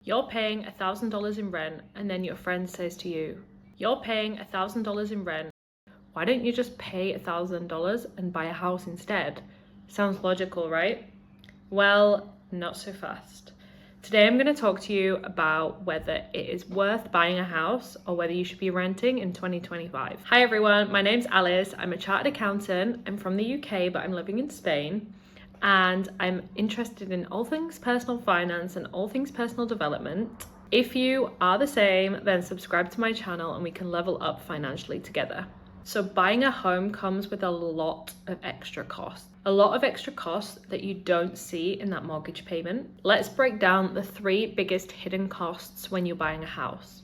You're paying $1,000 in rent, and then your friend says to you, you're paying $1,000 in rent, why don't you just pay $1,000 and buy a house instead? Sounds logical, right? Well, not so fast. Today I'm going to talk to you about whether it is worth buying a house or whether you should be renting in 2025. Hi everyone, my name's Alice. I'm a chartered accountant. I'm from the UK, but I'm living in Spain. And I'm interested in all things personal finance and all things personal development. If you are the same, then subscribe to my channel and we can level up financially together. So buying a home comes with a lot of extra costs. A lot of extra costs that you don't see in that mortgage payment. Let's break down the 3 biggest hidden costs when you're buying a house.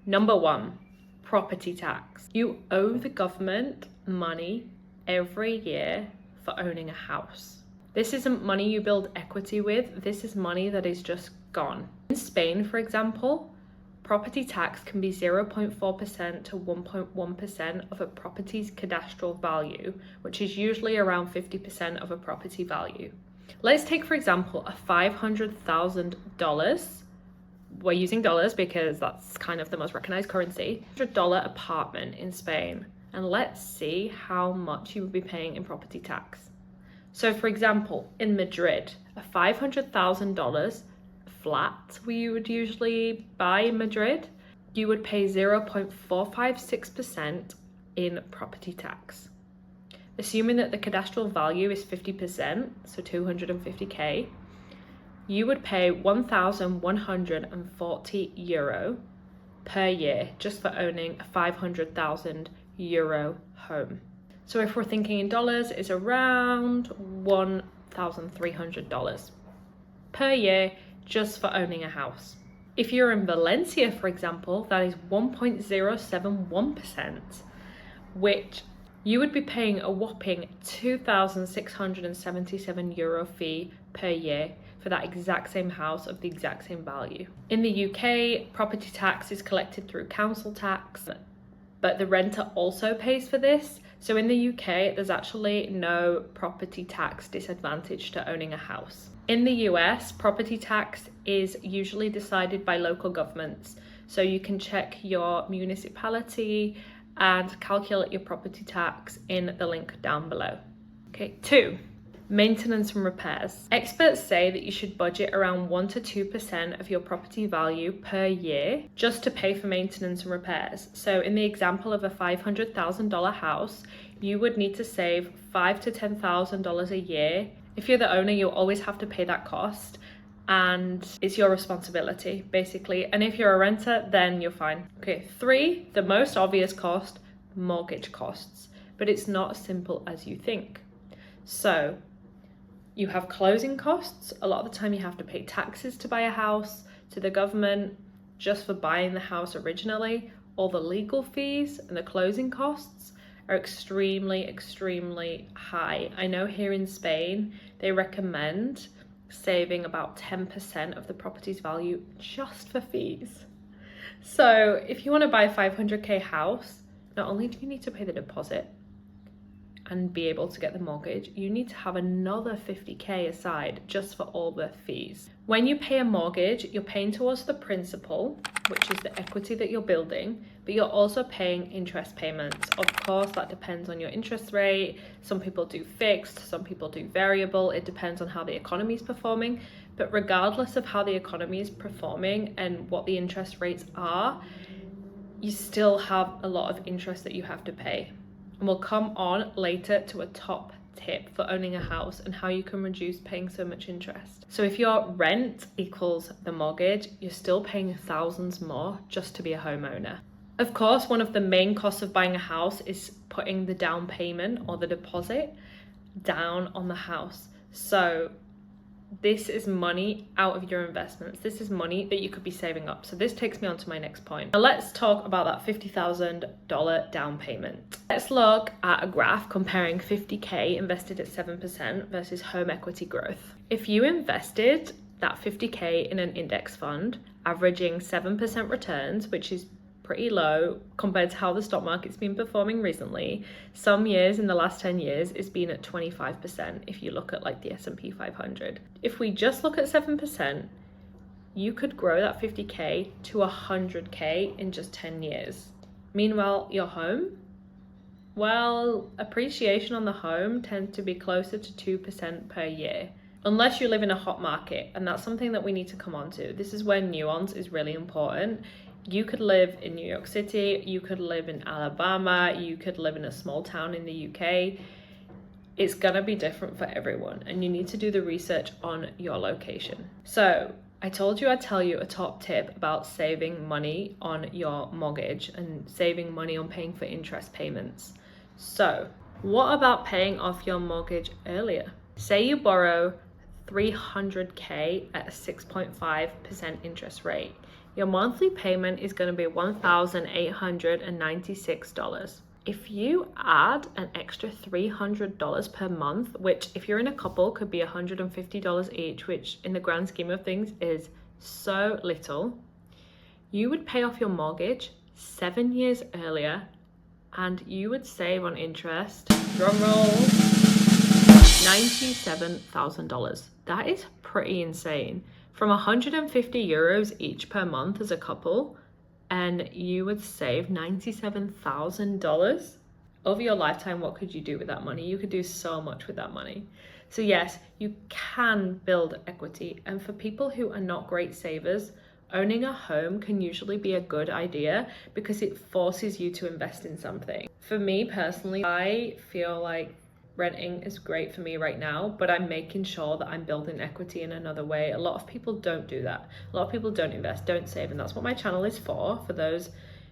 Number 1, property tax. You owe the government money every year for owning a house. This isn't money you build equity with, this is money that is just gone. In Spain, for example, property tax can be 0.4% to 1.1% of a property's cadastral value, which is usually around 50% of a property value. Let's take, for example, a $500,000, we're using dollars because that's kind of the most recognized currency, $100 apartment in Spain. And let's see how much you would be paying in property tax. So for example, in Madrid, a $500,000 flat we would usually buy in Madrid, you would pay 0.456% in property tax. Assuming that the cadastral value is 50%, so 250k, you would pay 1,140 euro per year just for owning a 500,000 euro home. So if we're thinking in dollars, it's around $1,300 per year just for owning a house. If you're in Valencia, for example, that is 1.071%, which you would be paying a whopping 2,677 euro fee per year for that exact same house of the exact same value. In the UK, property tax is collected through council tax, but the renter also pays for this. So in the UK, there's actually no property tax disadvantage to owning a house. In the US, property tax is usually decided by local governments. So you can check your municipality and calculate your property tax in the link down below. Okay, 2. Maintenance and repairs. Experts say that you should budget around 1 to 2% of your property value per year just to pay for maintenance and repairs. So in the example of a $500,000 house, you would need to save $5,000 to $10,000 a year. If you're the owner, you'll always have to pay that cost and it's your responsibility basically. And if you're a renter, then you're fine. Okay, 3, the most obvious cost, mortgage costs, but it's not as simple as you think. So you have closing costs. A lot of the time you have to pay taxes to buy a house, to the government, just for buying the house originally. All the legal fees and the closing costs are extremely high. I know here in Spain, they recommend saving about 10% of the property's value just for fees. So if you want to buy a 500k house, not only do you need to pay the deposit and be able to get the mortgage, you need to have another 50k aside just for all the fees. When you pay a mortgage, you're paying towards the principal, which is the equity that you're building, but you're also paying interest payments. Of course, that depends on your interest rate. Some people do fixed, some people do variable. It depends on how the economy is performing. But regardless of how the economy is performing and what the interest rates are, you still have a lot of interest that you have to pay. And we'll come on later to a top tip for owning a house and how you can reduce paying so much interest. So if your rent equals the mortgage, you're still paying thousands more just to be a homeowner. Of course, one of the main costs of buying a house is putting the down payment or the deposit down on the house. So this is money out of your investments. This is money that you could be saving up. So this takes me on to my next point. Now let's talk about that $50,000 down payment. Let's look at a graph comparing 50k invested at 7% versus home equity growth. If you invested that 50k in an index fund, averaging 7% returns, which is pretty low compared to how the stock market's been performing recently. Some years in the last 10 years it's been at 25% if you look at like the S&P 500. If we just look at 7%, you could grow that 50K to 100K in just 10 years. Meanwhile, your home, well, appreciation on the home tends to be closer to 2% per year. Unless you live in a hot market, and that's something that we need to come on to. This is where nuance is really important. You could live in New York City, you could live in Alabama, you could live in a small town in the UK. It's gonna be different for everyone, and you need to do the research on your location. So I told you I'd tell you a top tip about saving money on your mortgage and saving money on paying for interest payments. So what about paying off your mortgage earlier? Say you borrow 300K at a 6.5% interest rate. Your monthly payment is going to be $1,896. If you add an extra $300 per month, which if you're in a couple could be $150 each, which in the grand scheme of things is so little, you would pay off your mortgage 7 years earlier and you would save on interest, drumroll, $97,000. That is pretty insane. From 150 euros each per month as a couple, and you would save $97,000 over your lifetime. What could you do with that money? You could do so much with that money. So yes, you can build equity. And for people who are not great savers, owning a home can usually be a good idea because it forces you to invest in something. For me personally, I feel like renting is great for me right now, but I'm making sure that I'm building equity in another way. A lot of people don't do that. A lot of people don't invest, don't save, and that's what my channel is for those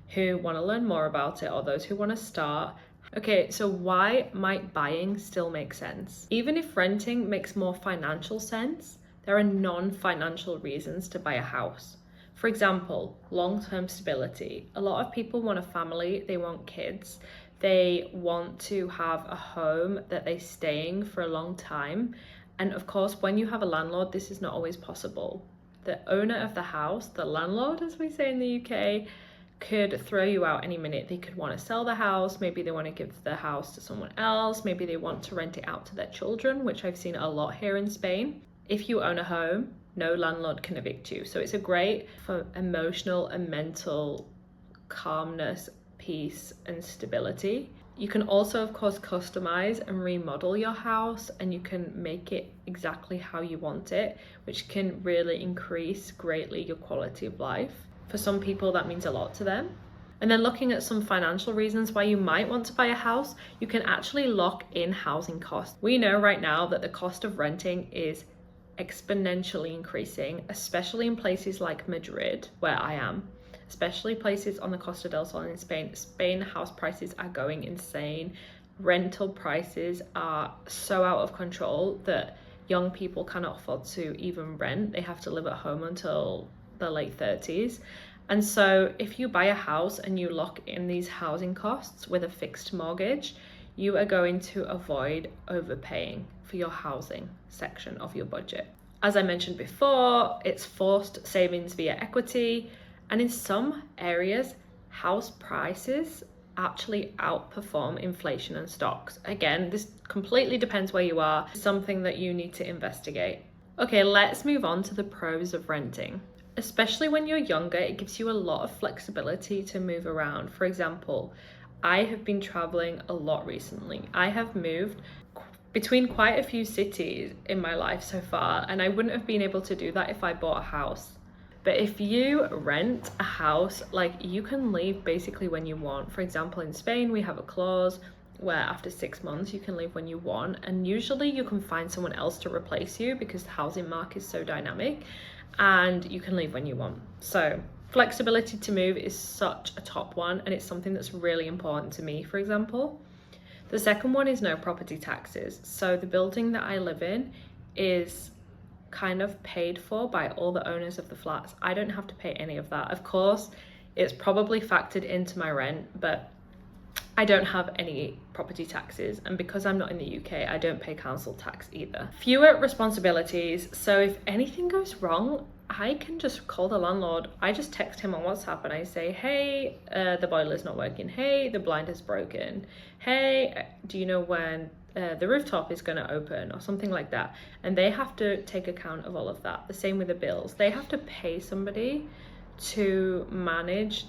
who want to learn more about it or those who want to start. Okay, so why might buying still make sense? Even if renting makes more financial sense, there are non-financial reasons to buy a house. For example, long-term stability. A lot of people want a family, they want kids, they want to have a home that they're staying for a long time. And of course, when you have a landlord, this is not always possible. The owner of the house, the landlord, as we say in the UK, could throw you out any minute. They could want to sell the house, maybe they want to give the house to someone else, maybe they want to rent it out to their children, which I've seen a lot here in Spain. If you own a home, no landlord can evict you. So it's a great for emotional and mental calmness, peace and stability. You can also of course customize and remodel your house, and you can make it exactly how you want it, which can really increase greatly your quality of life. For some people that means a lot to them. And then looking at some financial reasons why you might want to buy a house, you can actually lock in housing costs. We know right now that the cost of renting is exponentially increasing, especially in places like Madrid, where I am. Especially places on the Costa del Sol in Spain. Spain house prices are going insane. Rental prices are so out of control that young people cannot afford to even rent. They have to live at home until the late 30s. And so if you buy a house and you lock in these housing costs with a fixed mortgage, you are going to avoid overpaying for your housing section of your budget. As I mentioned before, it's forced savings via equity. And in some areas, house prices actually outperform inflation and stocks. Again, this completely depends where you are. It's something that you need to investigate. Okay, let's move on to the pros of renting. Especially when you're younger, it gives you a lot of flexibility to move around. For example, I have been traveling a lot recently. I have moved between quite a few cities in my life so far, and I wouldn't have been able to do that if I bought a house. But if you rent a house, like you can leave basically when you want. For example, in Spain, we have a clause where after 6 months you can leave when you want. And usually you can find someone else to replace you because the housing market is so dynamic, and you can leave when you want. So flexibility to move is such a top one, and it's something that's really important to me, for example. The second one is no property taxes. So the building that I live in is kind of paid for by all the owners of the flats. I don't have to pay any of that. Of course, it's probably factored into my rent, but I don't have any property taxes. And because I'm not in the UK, I don't pay council tax either. Fewer responsibilities. So if anything goes wrong, I can just call the landlord. I just text him on WhatsApp and I say, hey, the boiler's not working. Hey, the blind is broken. Hey, do you know when the rooftop is going to open or something like that, and they have to take account of all of that. The same with the bills. They have to pay somebody to manage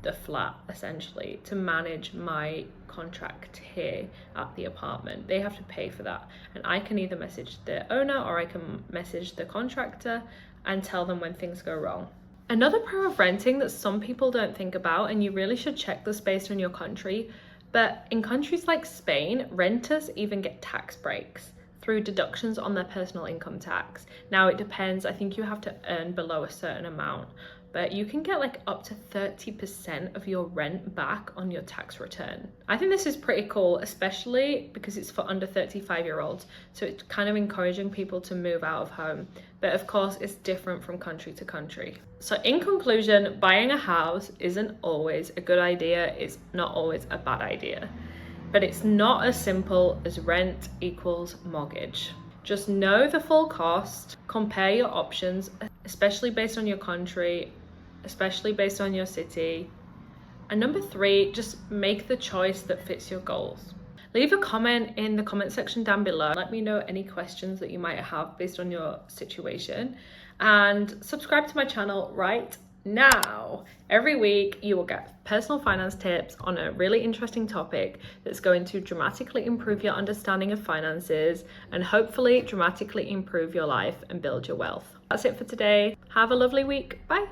the flat, essentially, to manage my contract here at the apartment. They have to pay for that, and I can either message the owner or I can message the contractor and tell them when things go wrong. Another pro of renting that some people don't think about, and you really should check this based on your country, but in countries like Spain, renters even get tax breaks through deductions on their personal income tax. Now it depends, I think you have to earn below a certain amount, but you can get like up to 30% of your rent back on your tax return. I think this is pretty cool, especially because it's for under 35-year-olds. So it's kind of encouraging people to move out of home. But of course, it's different from country to country. So in conclusion, buying a house isn't always a good idea. It's not always a bad idea. But it's not as simple as rent equals mortgage. Just know the full cost, compare your options, especially based on your country, especially based on your city. And number 3, just make the choice that fits your goals. Leave a comment in the comment section down below. Let me know any questions that you might have based on your situation. And subscribe to my channel right now. Every week you will get personal finance tips on a really interesting topic that's going to dramatically improve your understanding of finances and hopefully dramatically improve your life and build your wealth. That's it for today. Have a lovely week. Bye.